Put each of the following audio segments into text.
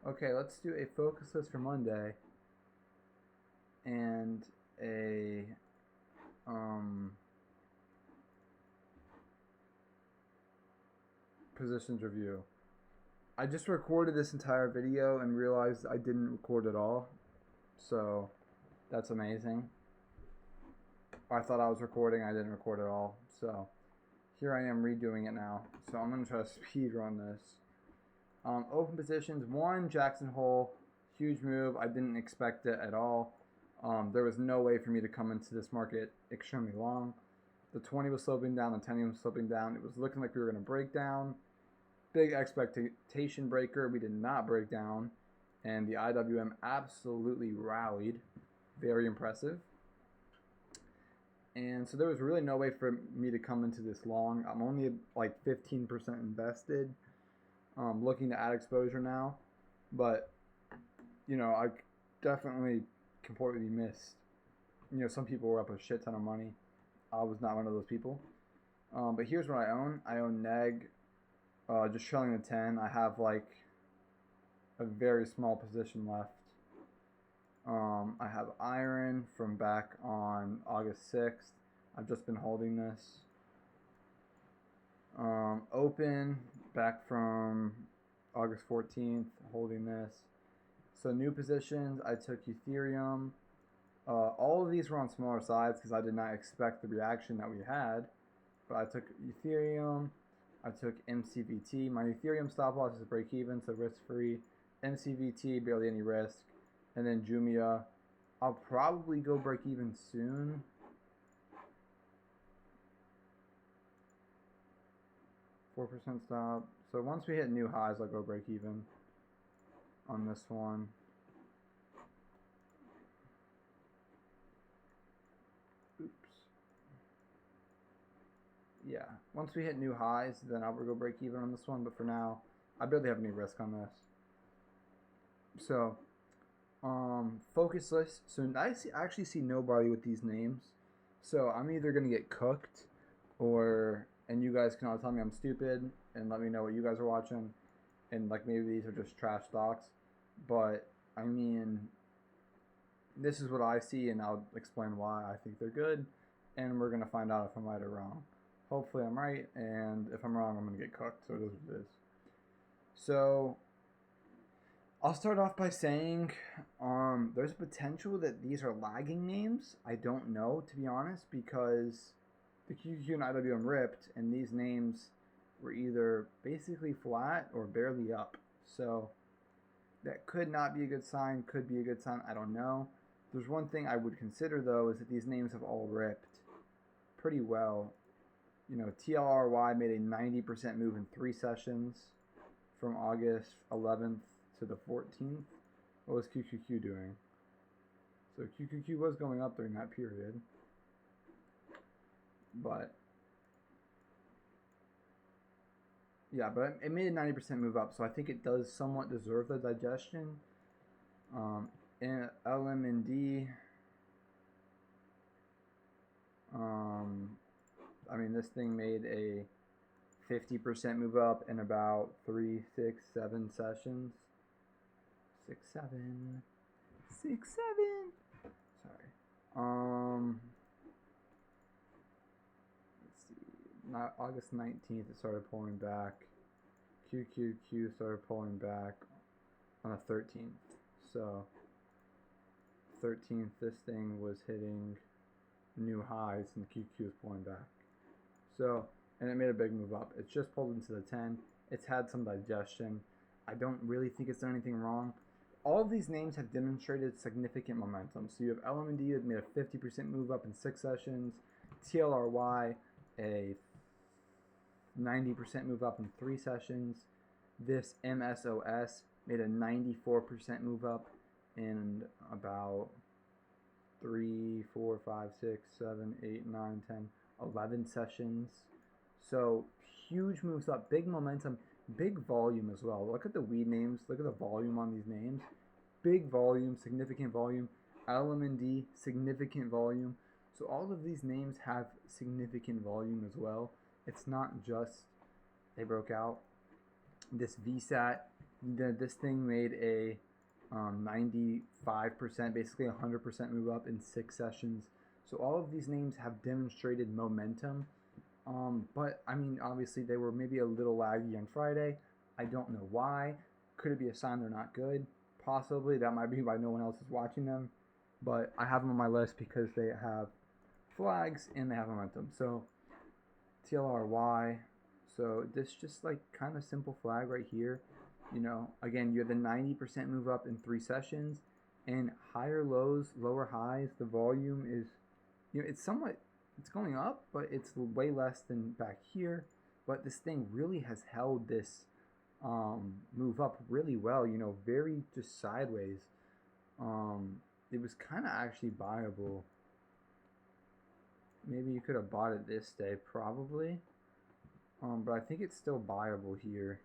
Okay, let's do a focus list for Monday and a positions review. I just recorded this entire video and realized I didn't record it all, so that's amazing. I thought I was recording, I didn't record it all, so here I am redoing it now. So I'm going to try to speed run this. Open positions, 1, Jackson Hole, huge move. I didn't expect it at all. There was no way for me to come into this market extremely long. The 20 was sloping down, the 10 was sloping down. It was looking like we were going to break down. Big expectation breaker. We did not break down, and the IWM absolutely rallied. Very impressive. And so there was really no way for me to come into this long. I'm only like 15% invested. Looking to add exposure now, but I definitely completely missed. Some people were up a shit ton of money. I was not one of those people. But here's what I own. I own NEG, just trailing the 10. I have like a very small position left. I have Iron from back on August 6th. I've just been holding this. Open back from August 14th, holding this. So new positions, I took Ethereum. All of these were on smaller sides because I did not expect the reaction that we had. But I took Ethereum, I took MCVT. My Ethereum stop loss is break even, so risk free. MCVT, barely any risk. And then Jumia, I'll probably go break even soon. $4 stop. So once we hit new highs, I'll go break even on this one. Oops. Yeah, once we hit new highs, then I'll go break even on this one. But for now, I barely have any risk on this. So, focus list. So I actually see nobody with these names. So I'm either gonna get cooked, and you guys can all tell me I'm stupid and let me know what you guys are watching, and like maybe these are just trash stocks. But I mean, this is what I see, and I'll explain why I think they're good, and we're gonna find out if I'm right or wrong. Hopefully I'm right, and if I'm wrong, I'm gonna get cooked. So it is what it is. So I'll start off by saying there's a potential that these are lagging names. I don't know, to be honest, because the QQQ and IWM ripped, and these names were either basically flat or barely up. So that could not be a good sign, could be a good sign, I don't know. There's one thing I would consider, though, is that these names have all ripped pretty well. TLRY made a 90% move in 3 sessions from August 11th to the 14th. What was QQQ doing? So QQQ was going up during that period, but yeah, but it made a 90% move up, so I think it does somewhat deserve the digestion. And LMND, I mean, this thing made a 50% move up in about 3, 6, 7 sessions. 6, 7, 6, 7. Sorry. Let's see. Not August 19th, it started pulling back. QQQ started pulling back on the 13th. So 13th, this thing was hitting new highs, and the QQ is pulling back. So, and it made a big move up. It's just pulled into the 10. It's had some digestion. I don't really think it's done anything wrong. All of these names have demonstrated significant momentum. So you have LMND that made a 50% move up in 6 sessions. TLRY, a 90% move up in 3 sessions. This MSOS made a 94% move up in about 3, 4, 5, 6, 7, 8, 9, 10, 11 sessions. So huge moves up, big momentum, big volume as well. Look at the weed names. Look at the volume on these names. Big volume, significant volume. LMND, significant volume. So all of these names have significant volume as well. It's not just they broke out. This VSAT this thing made a 95%, basically 100% move up in 6 sessions. So all of these names have demonstrated momentum. But I mean, obviously they were maybe a little laggy on Friday. I don't know why. Could it be a sign they're not good? Possibly. That might be why no one else is watching them. But I have them on my list because they have flags and they have momentum. So TLRY. So this just like kind of simple flag right here. You know, again, you have the 90% move up in 3 sessions, and higher lows, lower highs. The volume is, you know, it's going up, but it's way less than back here. But this thing really has held this move up really well. You know, very just sideways. It was kind of actually buyable. Maybe you could have bought it this day, probably. But I think it's still buyable here.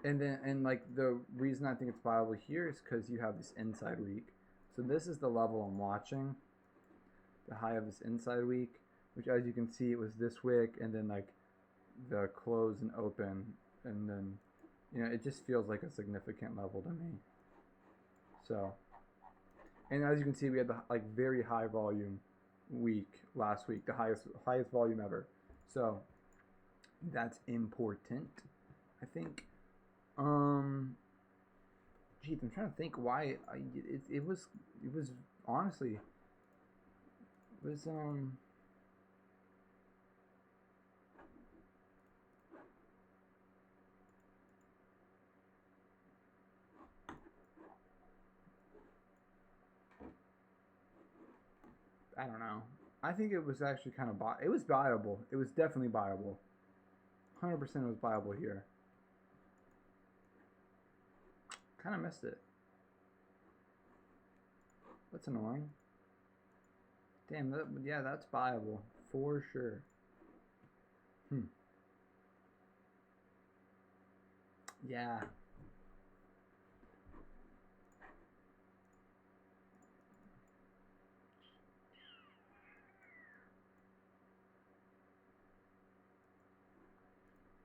And like the reason I think it's buyable here is because you have this inside week. So this is the level I'm watching. The high of this inside week, which as you can see, it was this wick, and then like the close and open, and then, you know, it just feels like a significant level to me. So, and as you can see, we had the like very high volume week last week, the highest volume ever. So that's important, I think. Geez, I'm trying to think why it was honestly, it was I don't know. I think it was actually kind of it was buyable. It was definitely buyable. 100% was buyable here. Kind of missed it. That's annoying. Damn, yeah, that's buyable for sure. Yeah.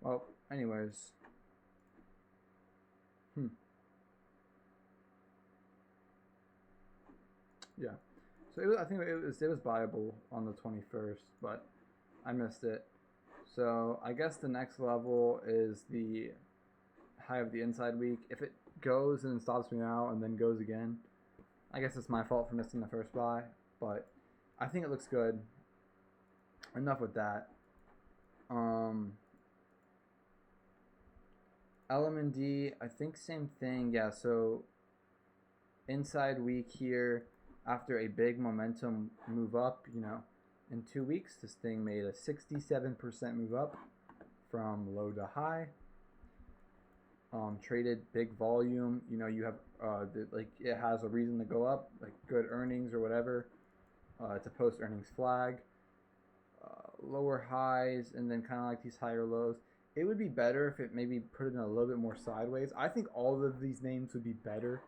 Well, anyways. Yeah. So I think it was buyable on the 21st, but I missed it. So I guess the next level is the high of the inside week. If it goes and stops me out and then goes again, I guess it's my fault for missing the first buy, but I think it looks good. Enough with that. LMND, I think same thing. Yeah, so inside week here, after a big momentum move up, you know, in 2 weeks, this thing made a 67% move up from low to high. Traded big volume. You know, you have like it has a reason to go up, like good earnings or whatever. It's a post earnings flag. Lower highs and then kind of like these higher lows. It would be better if it maybe put it in a little bit more sideways. I think all of these names would be better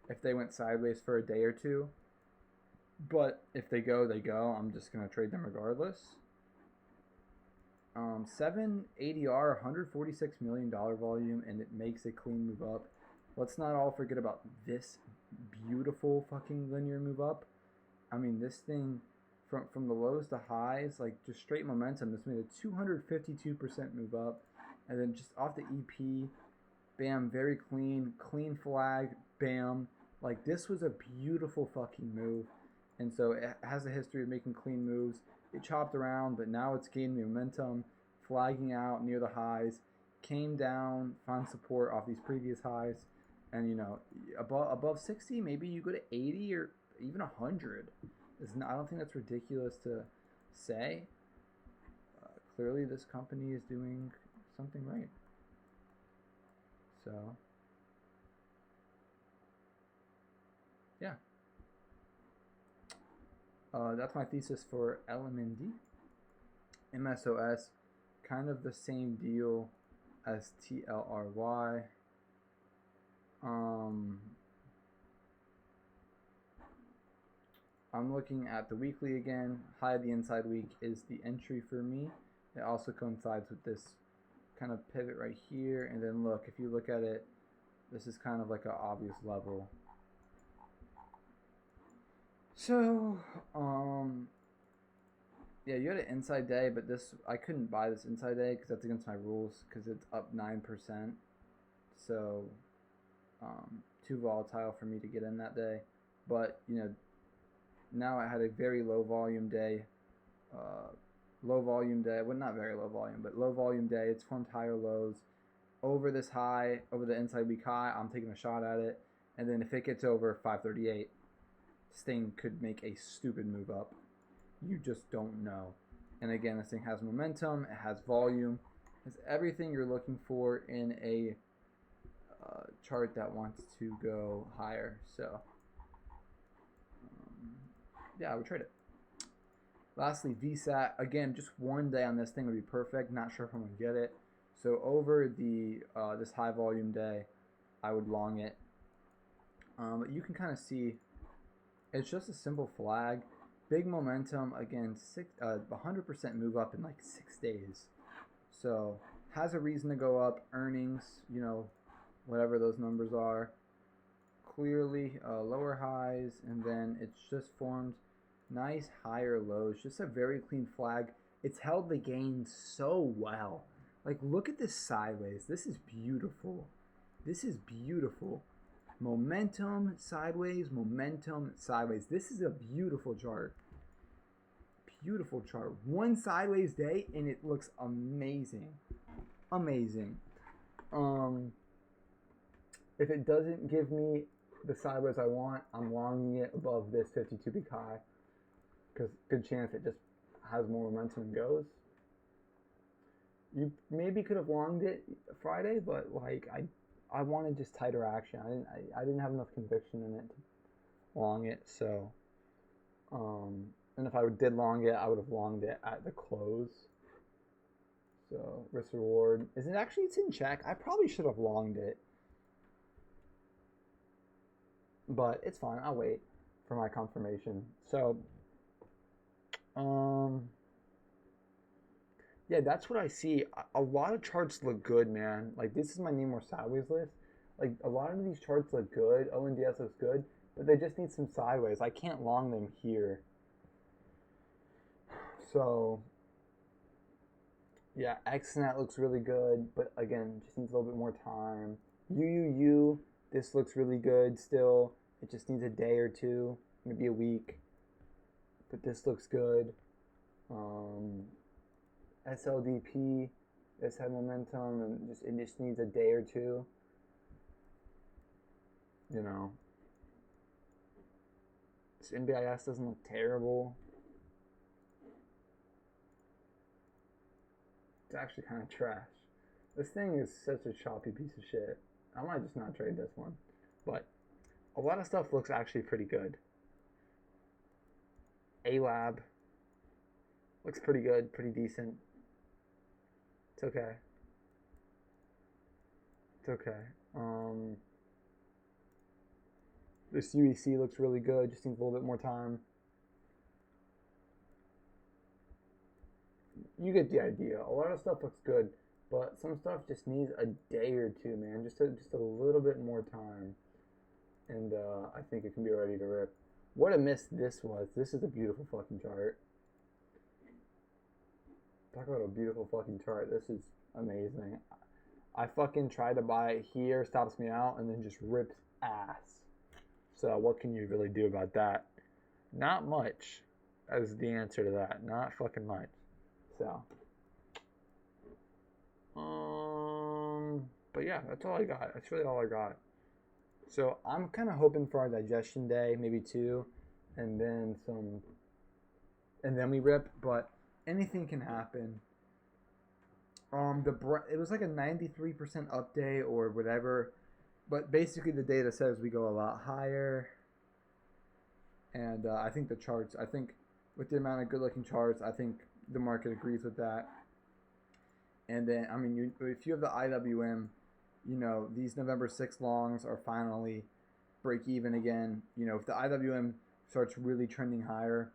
if they went sideways for a day or two. But if they go, they go. I'm just going to trade them regardless. 7 ADR, $146 million volume, and it makes a clean move up. Let's not all forget about this beautiful fucking linear move up. I mean, this thing, from the lows to highs, like just straight momentum, this made a 252% move up. And then just off the EP, bam, very clean flag, bam. Like, this was a beautiful fucking move. And so it has a history of making clean moves. It chopped around, but now it's gaining momentum, flagging out near the highs, came down, found support off these previous highs, and, you know, above 60, maybe you go to 80 or even 100. I don't think that's ridiculous to say. Clearly, this company is doing something right. So, yeah. That's my thesis for LMND. MSOS, kind of the same deal as TLRY. I'm looking at the weekly again. High of the inside week is the entry for me. It also coincides with this kind of pivot right here, and then look, if you look at it, this is kind of like an obvious level. So, yeah, you had an inside day, but this, I couldn't buy this inside day because that's against my rules because it's up 9%. So, too volatile for me to get in that day. But, you know, now I had a very low volume day. Well, not very low volume, but low volume day. It's formed higher lows over this high, over the inside week high. I'm taking a shot at it. And then if it gets over 538, this thing could make a stupid move up. You just don't know. And again, this thing has momentum, it has volume, it has everything you're looking for in a chart that wants to go higher. So, yeah, I would trade it. Lastly, VSAT. Again, just one day on this thing would be perfect. Not sure if I'm going to get it. So over the this high moving day, I would long it. But you can kind of see it's just a simple flag. Big momentum, again, 100% move up in like 6 days. So has a reason to go up. Earnings, you know, whatever those numbers are. Clearly lower highs, and then it's just formed nice higher lows. Just a very clean flag. It's held the gain so well. Like, look at this sideways. This is beautiful. This is beautiful. Momentum sideways, momentum sideways. This is a beautiful chart. Beautiful chart. One sideways day and it looks amazing. Amazing. If it doesn't give me the sideways I want, I'm longing it above this 52 week high because good chance it just has more momentum and goes. You maybe could have longed it Friday, but like I wanted just tighter action. I didn't have enough conviction in it to long it. So, and if I did long it, I would have longed it at the close. So risk reward is it actually? It's in check. I probably should have longed it, but it's fine. I'll wait for my confirmation. So, yeah, that's what I see. A lot of charts look good, man. Like, this is my Need More Sideways list. Like, a lot of these charts look good. ONDS looks good, but they just need some sideways. I can't long them here. So, yeah, XNet looks really good, but again, just needs a little bit more time. UUU, this looks really good still. It just needs a day or two, maybe a week. But this looks good. SLDP, this had momentum, and it just needs a day or two. You know, this NBIS doesn't look terrible. It's actually kind of trash. This thing is such a choppy piece of shit. I might just not trade this one, but a lot of stuff looks actually pretty good. A-Lab looks pretty good, pretty decent. It's okay. It's okay. This UEC looks really good, just needs a little bit more time. You get the idea. A lot of stuff looks good, but some stuff just needs a day or two, man. Just a little bit more time, and I think it can be ready to rip. What a miss this was. This is a beautiful fucking chart. Talk about a beautiful fucking chart. This is amazing. I fucking tried to buy it here, stops me out, and then just rips ass. So what can you really do about that? Not much is the answer to that. Not fucking much. So, but yeah, that's all I got. That's really all I got. So I'm kind of hoping for our digestion day, maybe 2, and then we rip. But anything can happen. It was like a 93% up day or whatever, but basically the data says we go a lot higher. And I think the charts. I think with the amount of good-looking charts, I think the market agrees with that. And then, I mean, if you have the IWM, you know, these November 6 longs are finally break even again. You know, if the IWM starts really trending higher,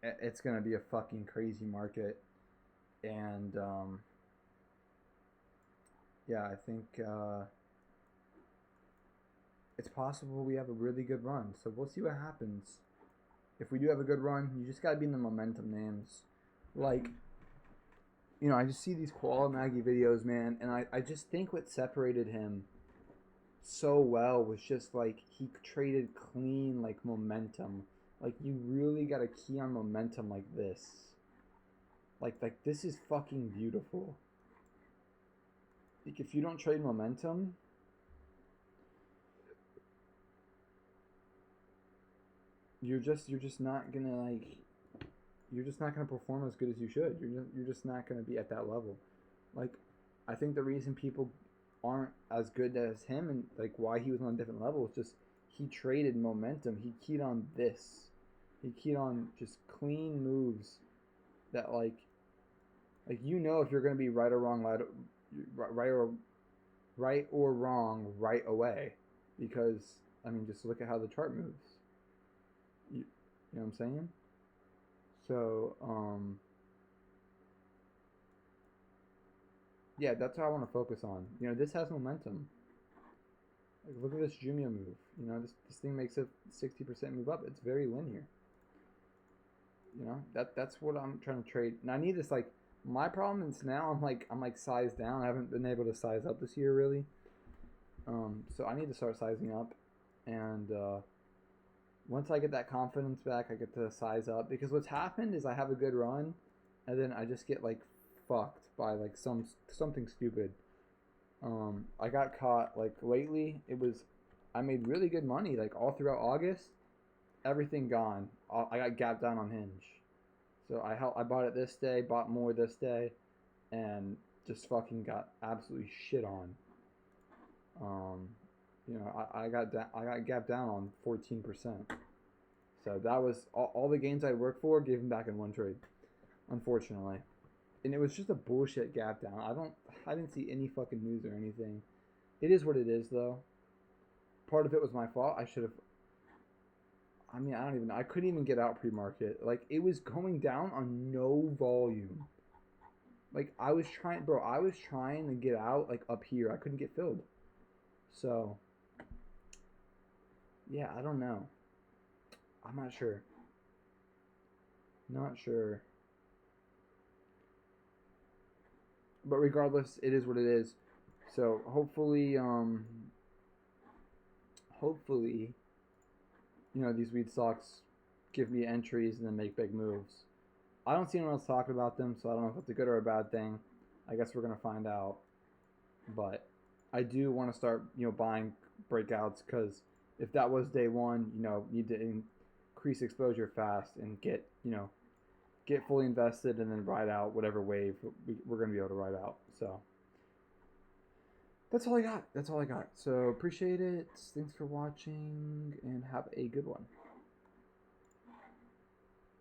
it's going to be a fucking crazy market. And yeah, I think it's possible we have a really good run. So we'll see what happens. If we do have a good run, you just gotta be in the momentum names. Like, I just see these Koala Maggie videos, man, and I just think what separated him so well was just like he traded clean like momentum. Like you really got to key on momentum like this. Like this is fucking beautiful. Like if you don't trade momentum, you're just not gonna you're just not gonna perform as good as you should. You're just not gonna be at that level. Like I think the reason people aren't as good as him and like why he was on a different level is just he traded momentum. He keyed on this. He keyed on just clean moves that like if you're gonna be right or wrong right or wrong right away because I mean just look at how the chart moves. You know what I'm saying? So yeah, that's what I want to focus on. This has momentum. Like, look at this Jumia move. This thing makes a 60% move up. It's very linear. That's what I'm trying to trade. And I need this like my problem is now I'm like sized down. I haven't been able to size up this year really. So I need to start sizing up, and once I get that confidence back, I get to size up because what's happened is I have a good run, and then I just get like fucked by like something stupid. I got caught like lately. I made really good money like all throughout August. Everything gone. I got gapped down on Hinge, so I bought it this day, bought more this day, and just fucking got absolutely shit on. Um, I got gapped down on 14%. So that was all the gains I worked for, gave them back in one trade, unfortunately. And it was just a bullshit gap down. I didn't see any fucking news or anything. It is what it is, though. Part of it was my fault. I should have. I mean, I don't even know. I couldn't even get out pre-market. Like it was going down on no volume. Like I was trying, bro. I was trying to get out like up here. I couldn't get filled. So yeah, I don't know. I'm not sure. Not sure. But regardless, it is what it is. So hopefully, these weed stocks give me entries and then make big moves. I don't see anyone else talking about them, so I don't know if it's a good or a bad thing. I guess we're gonna find out. But I do want to start, buying breakouts because if that was day one, need to increase exposure fast and get fully invested and then ride out whatever wave we're going to be able to ride out. So that's all I got. That's all I got. So appreciate it. Thanks for watching and have a good one.